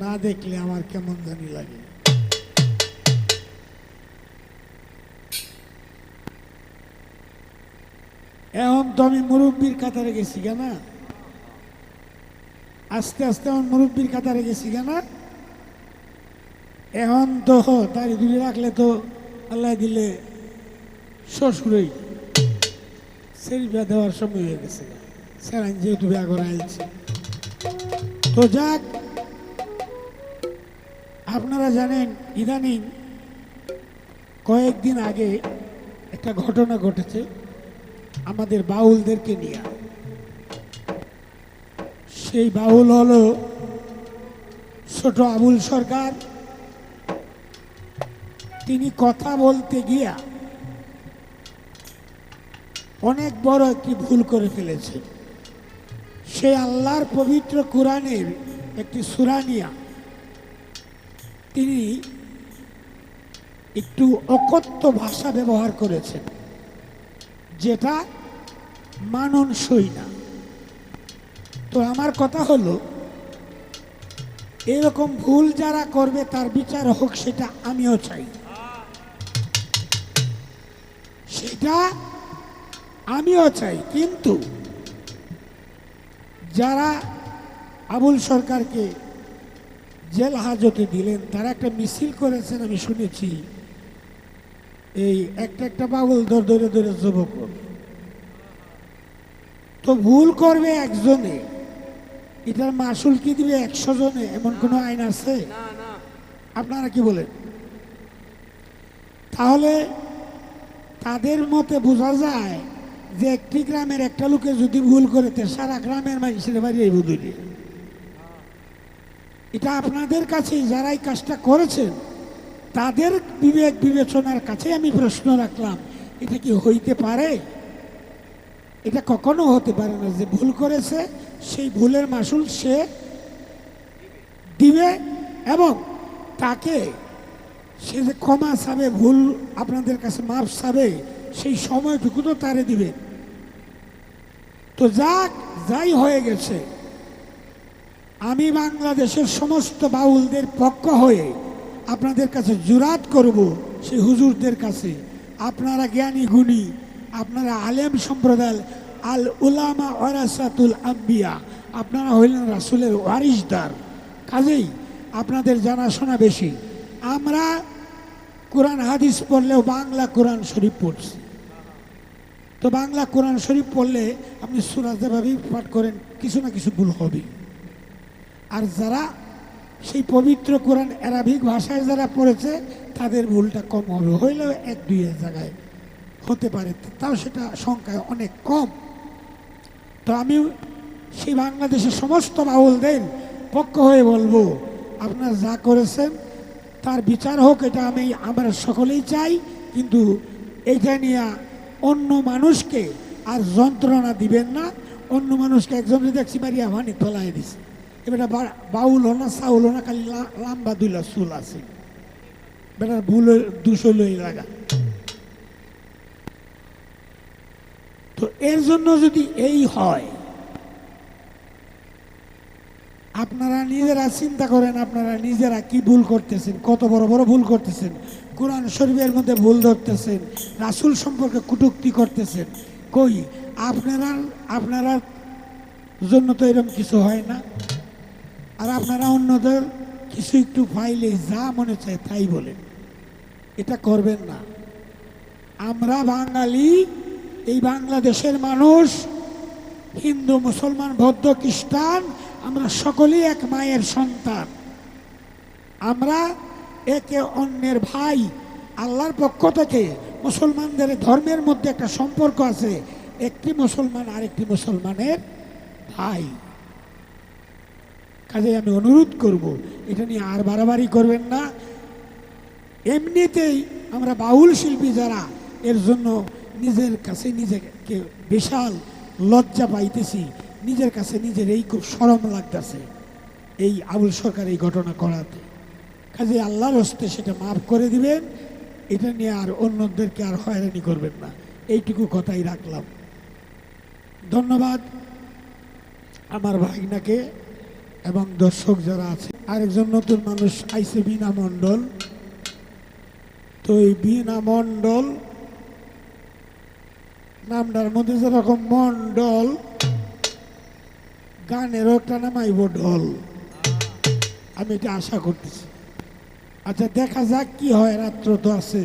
না দেখলে আমার কেমন জানি লাগে। এখন তো আমি মুরব্বীর কাতারে গেছি কেনা, আস্তে আস্তে আমার মুরব্বীর কাতারে গেছি কেনা। এখন তো দাড়ি দুড়ি রাখলে তো আল্লাহ দিলে শ্বশুরই সেরিফা দেওয়ার সময় হয়ে গেছে, সেরান যেহেতু বিয়া করে আইছে। তো যাক, আপনারা জানেন ইদানিং কয়েকদিন আগে একটা ঘটনা ঘটেছে আমাদের বাউলদেরকে নিয়ে। সেই বাউল হলো ছোট আবুল সরকার। তিনি কথা বলতে গিয়া অনেক বড় একটি ভুল করে ফেলেছে। সে আল্লাহর পবিত্র কোরআনের একটি সূরা নিয়া তিনি একটু অকথ্য ভাষা ব্যবহার করেছেন, যেটা মানানসই না। তো আমার কথা হলো, এরকম ভুল যারা করবে তার বিচার হোক, সেটা আমিও চাই, সেটা আমিও চাই। কিন্তু যারা আবুল সরকারকে জেল হাজতে দিলেন, তারা একটা মিছিল করেছেন, আমি শুনেছি। এই একটা বাউল ধরে ধরে যুবক, তো ভুল করবে একজনে, এটার মাসুল কি দিবে 100 জনে? এমন কোনো আইন আছে? আপনারা কি বলেন? তাহলে তাদের মতে বোঝা যায় যে একটি গ্রামের একটা লোকে যদি ভুল করে, সারা গ্রামের মানুষের বাড়ি এই বুধ। এটা আপনাদের কাছে যারা এই কাজটা করেছেন তাদের বিবেক বিবেচনার কাছে আমি প্রশ্ন রাখলাম, এটা কি হইতে পারে? এটা কখনো হতে পারে না। যে ভুল করেছে সেই ভুলের মাসুল সে দিবে, এবং তাকে সে যে ক্ষমা চাবে, ভুল আপনাদের কাছে মাফ চাবে, সেই সময়টুকু তো তারে দিবে। তো যাই হয়ে গেছে, আমি বাংলাদেশের সমস্ত বাউলদের পক্ষ হয়ে আপনাদের কাছে জুরাত করব, সেই হুজুরদের কাছে, আপনারা জ্ঞানী গুণী, আপনারা আলেম সম্প্রদায়, আল উলামা ওয়ারাসাতুল আম্বিয়া, আপনারা হইলেন রাসূলের ওয়ারিসদার, কাজেই আপনাদের জানাশোনা বেশি। আমরা কোরআন হাদিস পড়লেও বাংলা কোরআন শরীফ পড়ছি। তো বাংলা কোরআন শরীফ পড়লে আপনি সূরা যেভাবেই পাঠ করেন, কিছু না কিছু ভুল হবে। আর যারা সেই পবিত্র কোরআন অ্যারাবিক ভাষায় যারা পড়েছে, তাদের ভুলটা কম হবে, হইলেও 1-2 জায়গায় হতে পারে, তাও সেটা সংখ্যায় অনেক কম। তো আমি সেই বাংলাদেশের সমস্ত বাউলদের পক্ষ হয়ে বলবো, আপনারা যা করেছেন তার বিচার হোক, এটা আমরা সকলেই চাই। কিন্তু এইটা নিয়ে অন্য মানুষকে আর যন্ত্রণা দিবেন না। অন্য মানুষকে একজনে দেখছি বাড়ি আহ্বানি তোলাই দিছে, এবার বাউল হো না, চাউল হো না, খালি লাম্বা দুইলা চুল আছে, বেটার ভুলের দুশো লই লাগা। তো এর জন্য যদি এই হয়, আপনারা নিজেরা চিন্তা করেন, আপনারা নিজেরা কি ভুল করতেছেন, কত বড় বড় ভুল করতেছেন। কোরআন শরীফের মধ্যে ভুল ধরতেছেন, রাসূল সম্পর্কে কটূক্তি করতেছেন। কই আপনারা জন্য তো এরকম কিছু হয় না। আর আপনারা অন্যদের কিছু একটু পাইলে যা মনে চায় তাই বলেন, এটা করবেন না। আমরা বাঙালি, এই বাংলাদেশের মানুষ, হিন্দু মুসলমান বৌদ্ধ খ্রিস্টান, আমরা সকলেই এক মায়ের সন্তান। আমরা একে অন্যের ভাই। আল্লাহর পক্ষ থেকে মুসলমানদের ধর্মের মধ্যে একটা সম্পর্ক আছে, একটি মুসলমান আরেকটি মুসলমানের ভাই। কাজে আমি অনুরোধ করব, এটা নিয়ে আর বাড়াবাড়ি করবেন না। এমনিতেই আমরা বাউল শিল্পী যারা, এর জন্য নিজের কাছে নিজেকে বিশাল লজ্জা পাইতেছি, নিজের কাছে নিজের এই খুব শরম লাগতেছে এই আবুল সরকার এই ঘটনা করাতে। কাজে আল্লাহর হস্তে সেটা মাফ করে দিবেন, এটা নিয়ে আর অন্যদেরকে আর হয়রানি করবেন না, এইটুকু কথাই রাখলাম। ধন্যবাদ আমার ভাগনাকে এবং দর্শক যারা আছে। আরেকজন নতুন মানুষ আইসে বিনা মণ্ডল। তো এই বিনা মণ্ডল নামটার মধ্যে যেরকম মণ্ডল, গানেরও একটা নামাইব ঢল, আমি এটা আশা করতেছি। আচ্ছা দেখা যাক কি হয়, রাত্র তো আছে।